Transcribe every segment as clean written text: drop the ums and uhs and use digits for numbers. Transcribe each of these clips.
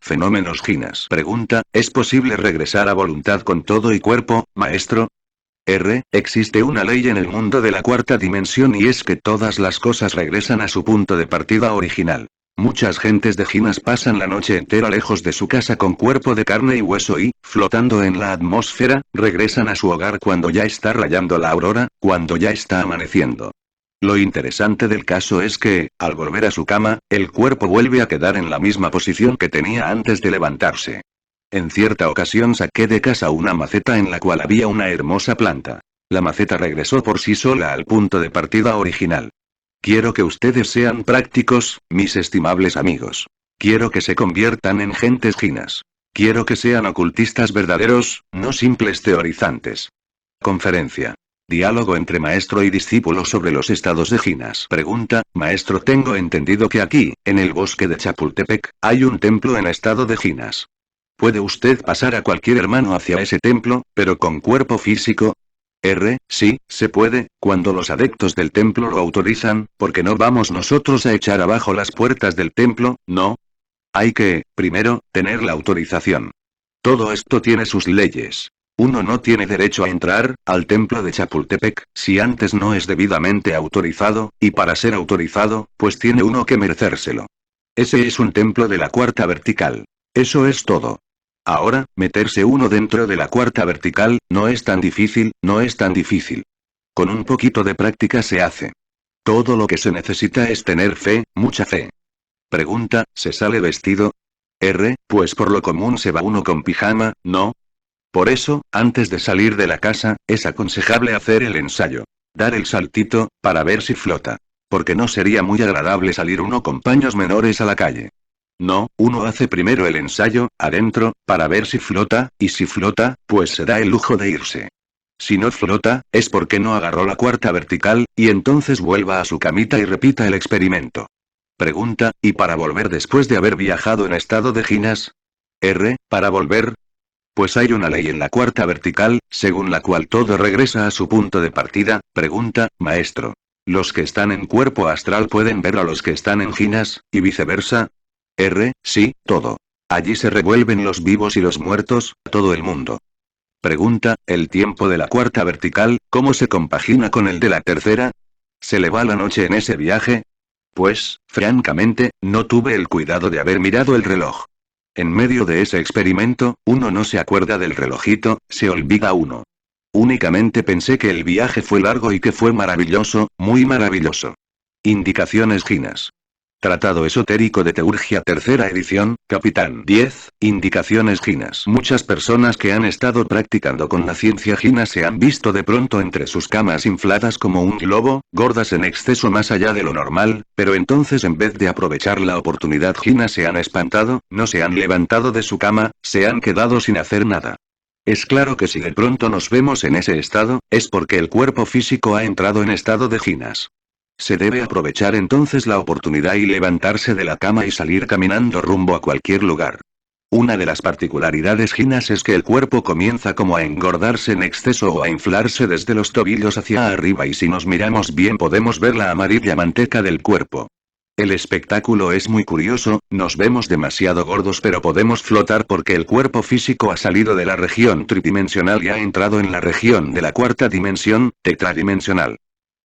Fenómenos Ginas. Pregunta, ¿es posible regresar a voluntad con todo y cuerpo, maestro? Existe una ley en el mundo de la cuarta dimensión y es que todas las cosas regresan a su punto de partida original. Muchas gentes de Ginas pasan la noche entera lejos de su casa con cuerpo de carne y hueso y, flotando en la atmósfera, regresan a su hogar cuando ya está rayando la aurora, cuando ya está amaneciendo. Lo interesante del caso es que, al volver a su cama, el cuerpo vuelve a quedar en la misma posición que tenía antes de levantarse. En cierta ocasión saqué de casa una maceta en la cual había una hermosa planta. La maceta regresó por sí sola al punto de partida original. Quiero que ustedes sean prácticos, mis estimables amigos. Quiero que se conviertan en gentes ginas. Quiero que sean ocultistas verdaderos, no simples teorizantes. Conferencia. Diálogo entre maestro y discípulo sobre los estados de Ginas. Pregunta, maestro, tengo entendido que aquí, en el bosque de Chapultepec, hay un templo en estado de Ginas. ¿Puede usted pasar a cualquier hermano hacia ese templo, pero con cuerpo físico? Sí, se puede, cuando los adeptos del templo lo autorizan, porque no vamos nosotros a echar abajo las puertas del templo, ¿no? Hay que, primero, tener la autorización. Todo esto tiene sus leyes. Uno no tiene derecho a entrar al templo de Chapultepec si antes no es debidamente autorizado, y para ser autorizado, pues tiene uno que merecérselo. Ese es un templo de la cuarta vertical. Eso es todo. Ahora, meterse uno dentro de la cuarta vertical, no es tan difícil, no es tan difícil. Con un poquito de práctica se hace. Todo lo que se necesita es tener fe, mucha fe. Pregunta, ¿se sale vestido? Pues por lo común se va uno con pijama, ¿no? Por eso, antes de salir de la casa, es aconsejable hacer el ensayo. Dar el saltito, para ver si flota. Porque no sería muy agradable salir uno con paños menores a la calle. No, uno hace primero el ensayo, adentro, para ver si flota, y si flota, pues se da el lujo de irse. Si no flota, es porque no agarró la cuarta vertical, y entonces vuelva a su camita y repita el experimento. Pregunta, ¿y para volver después de haber viajado en estado de Ginas? ¿Para volver? Pues hay una ley en la cuarta vertical, según la cual todo regresa a su punto de partida. Pregunta, maestro. ¿Los que están en cuerpo astral pueden ver a los que están en Ginas, y viceversa? Sí, todo. Allí se revuelven los vivos y los muertos, todo el mundo. Pregunta, ¿el tiempo de la cuarta vertical, cómo se compagina con el de la tercera? ¿Se le va la noche en ese viaje? Pues, francamente, no tuve el cuidado de haber mirado el reloj. En medio de ese experimento, uno no se acuerda del relojito, se olvida uno. Únicamente pensé que el viaje fue largo y que fue maravilloso, muy maravilloso. Indicaciones Ginas. Tratado Esotérico de Teurgia, tercera edición, Capitán 10, Indicaciones Ginas. Muchas personas que han estado practicando con la ciencia Gina se han visto de pronto entre sus camas infladas como un globo, gordas en exceso más allá de lo normal, pero entonces en vez de aprovechar la oportunidad Gina se han espantado, no se han levantado de su cama, se han quedado sin hacer nada. Es claro que si de pronto nos vemos en ese estado, es porque el cuerpo físico ha entrado en estado de Ginas. Se debe aprovechar entonces la oportunidad y levantarse de la cama y salir caminando rumbo a cualquier lugar. Una de las particularidades Ginas es que el cuerpo comienza como a engordarse en exceso o a inflarse desde los tobillos hacia arriba y si nos miramos bien podemos ver la amarilla manteca del cuerpo. El espectáculo es muy curioso, nos vemos demasiado gordos pero podemos flotar porque el cuerpo físico ha salido de la región tridimensional y ha entrado en la región de la cuarta dimensión, tetradimensional.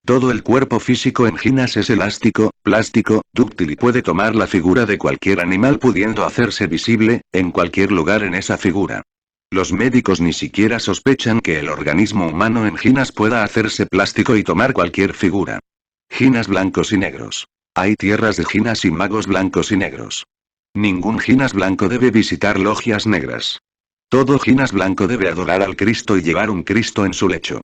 Todo el cuerpo físico en Ginas es elástico, plástico, dúctil y puede tomar la figura de cualquier animal pudiendo hacerse visible, en cualquier lugar en esa figura. Los médicos ni siquiera sospechan que el organismo humano en Ginas pueda hacerse plástico y tomar cualquier figura. Ginas blancos y negros. Hay tierras de Ginas y magos blancos y negros. Ningún Ginas blanco debe visitar logias negras. Todo Ginas blanco debe adorar al Cristo y llevar un Cristo en su lecho.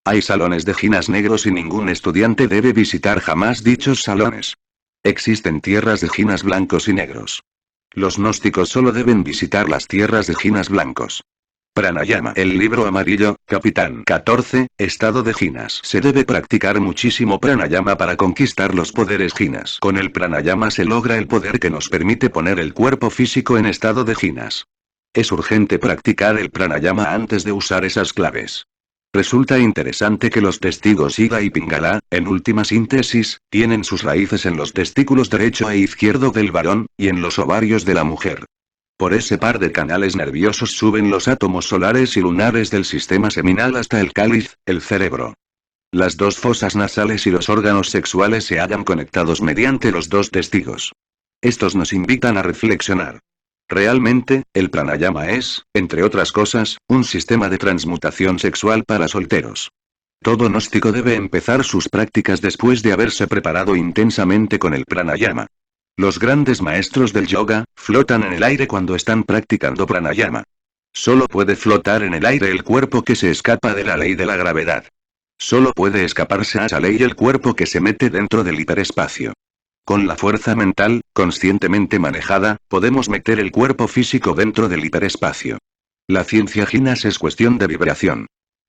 Hay salones de Ginas negros y ningún estudiante debe visitar jamás dichos salones. Existen tierras de Ginas blancos y negros. Los gnósticos solo deben visitar las tierras de Ginas blancos. Pranayama. El libro amarillo, Capitán 14, Estado de Ginas. Se debe practicar muchísimo pranayama para conquistar los poderes Ginas. Con el pranayama se logra el poder que nos permite poner el cuerpo físico en estado de Ginas. Es urgente practicar el pranayama antes de usar esas claves. Resulta interesante que los testigos Ida y Pingala, en última síntesis, tienen sus raíces en los testículos derecho e izquierdo del varón, y en los ovarios de la mujer. Por ese par de canales nerviosos suben los átomos solares y lunares del sistema seminal hasta el cáliz, el cerebro. Las dos fosas nasales y los órganos sexuales se hallan conectados mediante los dos testigos. Estos nos invitan a reflexionar. Realmente, el pranayama es, entre otras cosas, un sistema de transmutación sexual para solteros. Todo gnóstico debe empezar sus prácticas después de haberse preparado intensamente con el pranayama. Los grandes maestros del yoga, flotan en el aire cuando están practicando pranayama. Solo puede flotar en el aire el cuerpo que se escapa de la ley de la gravedad. Solo puede escaparse a esa ley el cuerpo que se mete dentro del hiperespacio. Con la fuerza mental, conscientemente manejada, podemos meter el cuerpo físico dentro del hiperespacio. La ciencia Jinas es cuestión de vibración.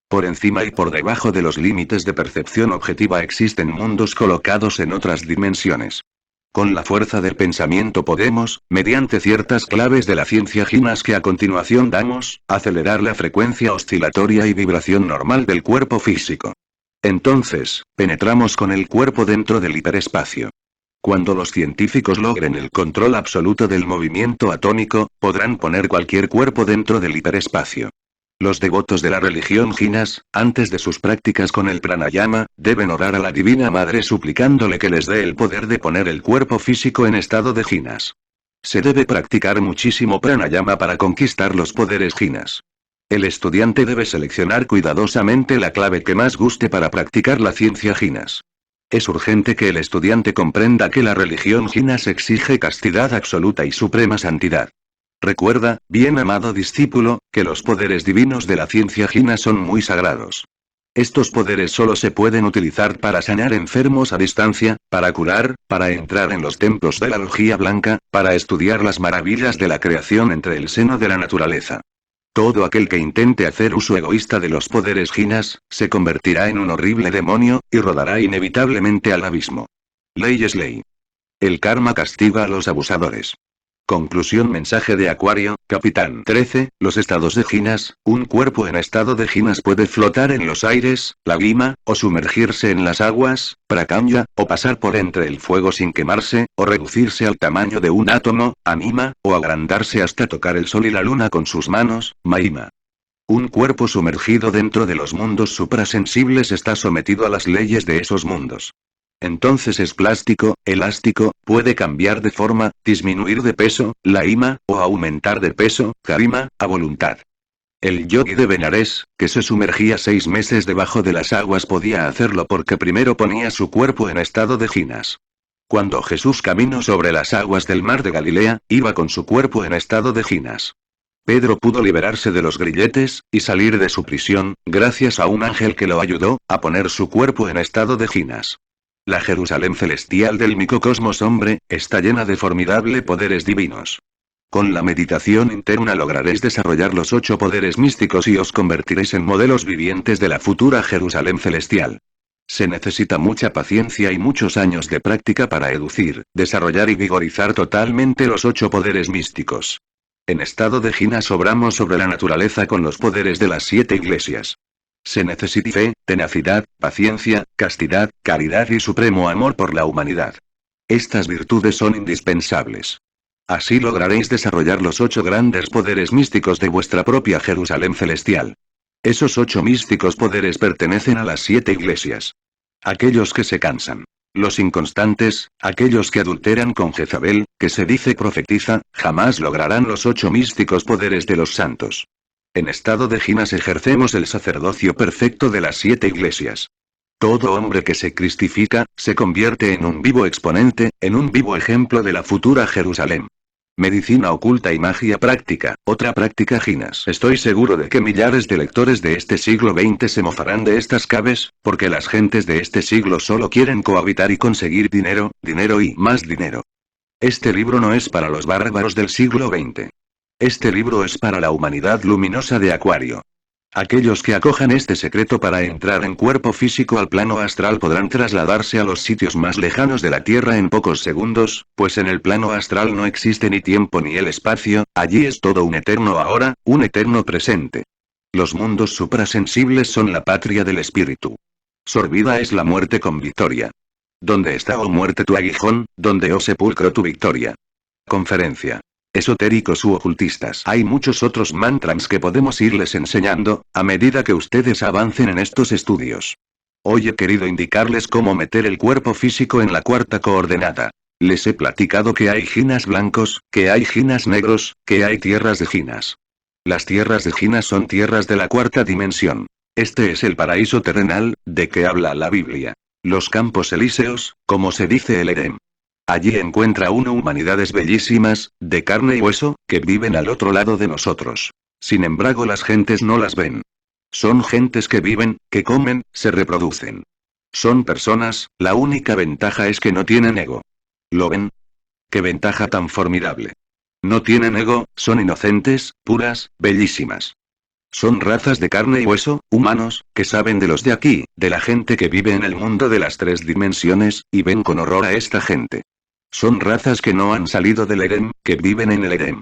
Por encima y por debajo de los límites de percepción objetiva existen mundos colocados en otras dimensiones. Con la fuerza del pensamiento podemos, mediante ciertas claves de la ciencia Jinas que a continuación damos, acelerar la frecuencia oscilatoria y vibración normal del cuerpo físico. Entonces, penetramos con el cuerpo dentro del hiperespacio. Cuando los científicos logren el control absoluto del movimiento atómico, podrán poner cualquier cuerpo dentro del hiperespacio. Los devotos de la religión Jinas, antes de sus prácticas con el pranayama, deben orar a la Divina Madre suplicándole que les dé el poder de poner el cuerpo físico en estado de Jinas. Se debe practicar muchísimo pranayama para conquistar los poderes Jinas. El estudiante debe seleccionar cuidadosamente la clave que más guste para practicar la ciencia Jinas. Es urgente que el estudiante comprenda que la religión Jinas exige castidad absoluta y suprema santidad. Recuerda, bien amado discípulo, que los poderes divinos de la ciencia Jina son muy sagrados. Estos poderes solo se pueden utilizar para sanar enfermos a distancia, para curar, para entrar en los templos de la logía blanca, para estudiar las maravillas de la creación entre el seno de la naturaleza. Todo aquel que intente hacer uso egoísta de los poderes Jinas, se convertirá en un horrible demonio, y rodará inevitablemente al abismo. Ley es ley. El karma castiga a los abusadores. Conclusión. Mensaje de Acuario, Capitán 13, los estados de Jinas. Un cuerpo en estado de Jinas puede flotar en los aires, la lima, o sumergirse en las aguas, prakanya, o pasar por entre el fuego sin quemarse, o reducirse al tamaño de un átomo, anima, o agrandarse hasta tocar el sol y la luna con sus manos, mahima. Un cuerpo sumergido dentro de los mundos suprasensibles está sometido a las leyes de esos mundos. Entonces es plástico, elástico, puede cambiar de forma, disminuir de peso, laima, o aumentar de peso, karima, a voluntad. El yogi de Benares, que se sumergía 6 meses debajo de las aguas, podía hacerlo porque primero ponía su cuerpo en estado de jinas. Cuando Jesús caminó sobre las aguas del mar de Galilea, iba con su cuerpo en estado de jinas. Pedro pudo liberarse de los grilletes, y salir de su prisión, gracias a un ángel que lo ayudó, a poner su cuerpo en estado de jinas. La Jerusalén celestial del microcosmos hombre, está llena de formidable poderes divinos. Con la meditación interna lograréis desarrollar los 8 poderes místicos y os convertiréis en modelos vivientes de la futura Jerusalén celestial. Se necesita mucha paciencia y muchos años de práctica para educir, desarrollar y vigorizar totalmente los 8 poderes místicos. En estado de jinas obramos sobre la naturaleza con los poderes de las 7 iglesias. Se necesita fe, tenacidad, paciencia, castidad, caridad y supremo amor por la humanidad. Estas virtudes son indispensables. Así lograréis desarrollar los 8 grandes poderes místicos de vuestra propia Jerusalén celestial. Esos 8 místicos poderes pertenecen a las 7 iglesias. Aquellos que se cansan, los inconstantes, aquellos que adulteran con Jezabel, que se dice profetiza, jamás lograrán los 8 místicos poderes de los santos. En estado de jinas ejercemos el sacerdocio perfecto de las 7 iglesias. Todo hombre que se cristifica, se convierte en un vivo exponente, en un vivo ejemplo de la futura Jerusalén. Medicina oculta y magia práctica, otra práctica jinas. Estoy seguro de que millares de lectores de este siglo XX se mofarán de estas caves, porque las gentes de este siglo solo quieren cohabitar y conseguir dinero, dinero y más dinero. Este libro no es para los bárbaros del siglo XX. Este libro es para la humanidad luminosa de Acuario. Aquellos que acojan este secreto para entrar en cuerpo físico al plano astral podrán trasladarse a los sitios más lejanos de la Tierra en pocos segundos, pues en el plano astral no existe ni tiempo ni el espacio, allí es todo un eterno ahora, un eterno presente. Los mundos suprasensibles son la patria del espíritu. Sorbida es la muerte con victoria. ¿Dónde está, oh muerte, tu aguijón? ¿Dónde, oh sepulcro, tu victoria? Conferencia. Esotéricos u ocultistas. Hay muchos otros mantras que podemos irles enseñando, a medida que ustedes avancen en estos estudios. Hoy he querido indicarles cómo meter el cuerpo físico en la cuarta coordenada. Les he platicado que hay jinas blancos, que hay jinas negros, que hay tierras de jinas. Las tierras de jinas son tierras de la cuarta dimensión. Este es el paraíso terrenal, de que habla la Biblia. Los campos elíseos, como se dice el Edén. Allí encuentra uno humanidades bellísimas, de carne y hueso, que viven al otro lado de nosotros. Sin embargo, las gentes no las ven. Son gentes que viven, que comen, se reproducen. Son personas, la única ventaja es que no tienen ego. ¿Lo ven? ¡Qué ventaja tan formidable! No tienen ego, son inocentes, puras, bellísimas. Son razas de carne y hueso, humanos, que saben de los de aquí, de la gente que vive en el mundo de las tres dimensiones, y ven con horror a esta gente. Son razas que no han salido del Edén, que viven en el Edén.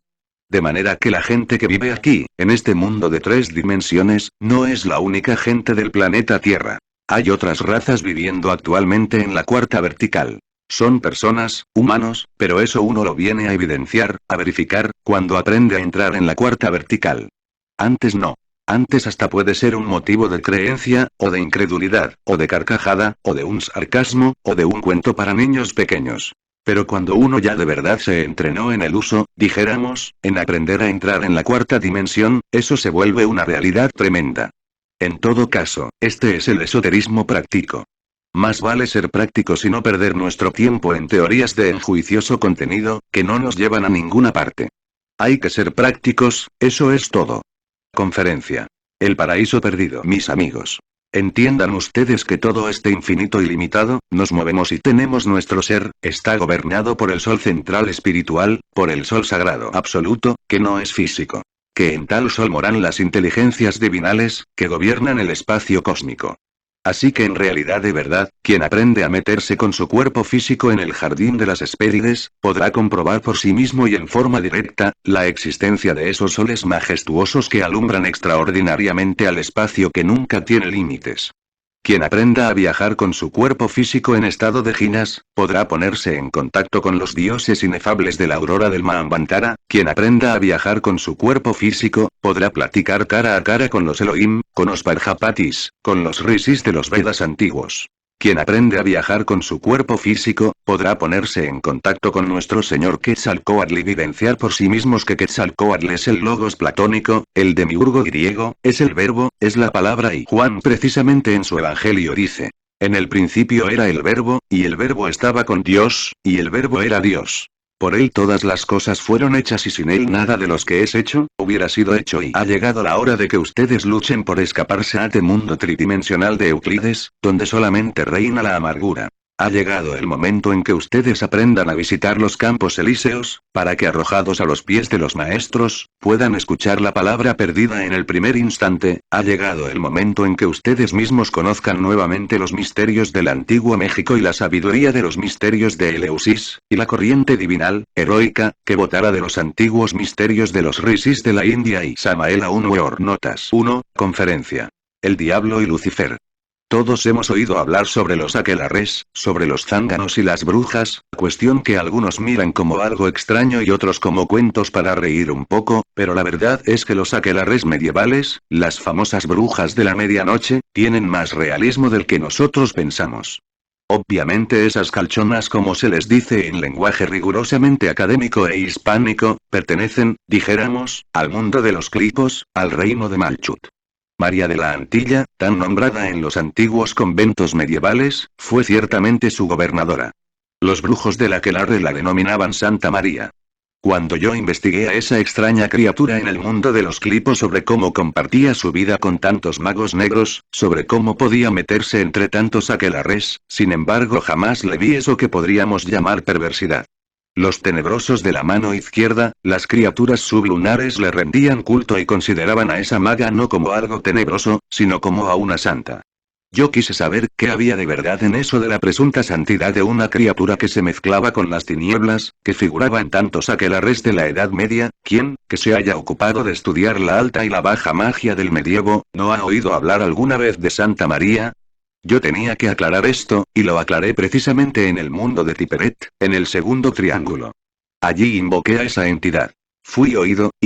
De manera que la gente que vive aquí, en este mundo de tres dimensiones, no es la única gente del planeta Tierra. Hay otras razas viviendo actualmente en la cuarta vertical. Son personas, humanos, pero eso uno lo viene a evidenciar, a verificar, cuando aprende a entrar en la cuarta vertical. Antes no. Antes hasta puede ser un motivo de creencia, o de incredulidad, o de carcajada, o de un sarcasmo, o de un cuento para niños pequeños. Pero cuando uno ya de verdad se entrenó en el uso, dijéramos, en aprender a entrar en la cuarta dimensión, eso se vuelve una realidad tremenda. En todo caso, este es el esoterismo práctico. Más vale ser prácticos y no perder nuestro tiempo en teorías de enjuicioso contenido, que no nos llevan a ninguna parte. Hay que ser prácticos, eso es todo. Conferencia. El paraíso perdido. Mis amigos. Entiendan ustedes que todo este infinito ilimitado, nos movemos y tenemos nuestro ser, está gobernado por el sol central espiritual, por el sol sagrado absoluto, que no es físico. Que en tal sol moran las inteligencias divinales, que gobiernan el espacio cósmico. Así que en realidad de verdad, quien aprende a meterse con su cuerpo físico en el jardín de las Hespérides, podrá comprobar por sí mismo y en forma directa, la existencia de esos soles majestuosos que alumbran extraordinariamente al espacio que nunca tiene límites. Quien aprenda a viajar con su cuerpo físico en estado de jinas, podrá ponerse en contacto con los dioses inefables de la aurora del Manvantara. Quien aprenda a viajar con su cuerpo físico, podrá platicar cara a cara con los Elohim, con los Parjapatis, con los Rishis de los Vedas antiguos. Quien aprende a viajar con su cuerpo físico, podrá ponerse en contacto con nuestro señor Quetzalcóatl y vivenciar por sí mismos que Quetzalcóatl es el logos platónico, el demiurgo griego, es el verbo, es la palabra y Juan precisamente en su evangelio dice: en el principio era el verbo, y el verbo estaba con Dios, y el verbo era Dios. Por él todas las cosas fueron hechas y sin él nada de los que es hecho, hubiera sido hecho y ha llegado la hora de que ustedes luchen por escaparse a este mundo tridimensional de Euclides, donde solamente reina la amargura. Ha llegado el momento en que ustedes aprendan a visitar los campos elíseos, para que arrojados a los pies de los maestros, puedan escuchar la palabra perdida en el primer instante. Ha llegado el momento en que ustedes mismos conozcan nuevamente los misterios del antiguo México y la sabiduría de los misterios de Eleusis, y la corriente divinal, heroica, que votara de los antiguos misterios de los rishis de la India y Samael Aun Weor. Notas 1. Conferencia. El diablo y Lucifer. Todos hemos oído hablar sobre los aquelarres, sobre los zánganos y las brujas, cuestión que algunos miran como algo extraño y otros como cuentos para reír un poco, pero la verdad es que los aquelarres medievales, las famosas brujas de la medianoche, tienen más realismo del que nosotros pensamos. Obviamente esas calchonas, como se les dice en lenguaje rigurosamente académico e hispánico, pertenecen, dijéramos, al mundo de los clipos, al reino de Malchut. María de la Antilla, tan nombrada en los antiguos conventos medievales, fue ciertamente su gobernadora. Los brujos del aquelarre la denominaban Santa María. Cuando yo investigué a esa extraña criatura en el mundo de los clipos sobre cómo compartía su vida con tantos magos negros, sobre cómo podía meterse entre tantos aquelarres, sin embargo jamás le vi eso que podríamos llamar perversidad. Los tenebrosos de la mano izquierda, las criaturas sublunares le rendían culto y consideraban a esa maga no como algo tenebroso, sino como a una santa. Yo quise saber qué había de verdad en eso de la presunta santidad de una criatura que se mezclaba con las tinieblas, que figuraba en tantos aquelarres de la Edad Media. ¿Quién, que se haya ocupado de estudiar la alta y la baja magia del medievo, no ha oído hablar alguna vez de Santa María? Yo tenía que aclarar esto, y lo aclaré precisamente en el mundo de Tiperet, en el segundo triángulo. Allí invoqué a esa entidad. Fui oído, y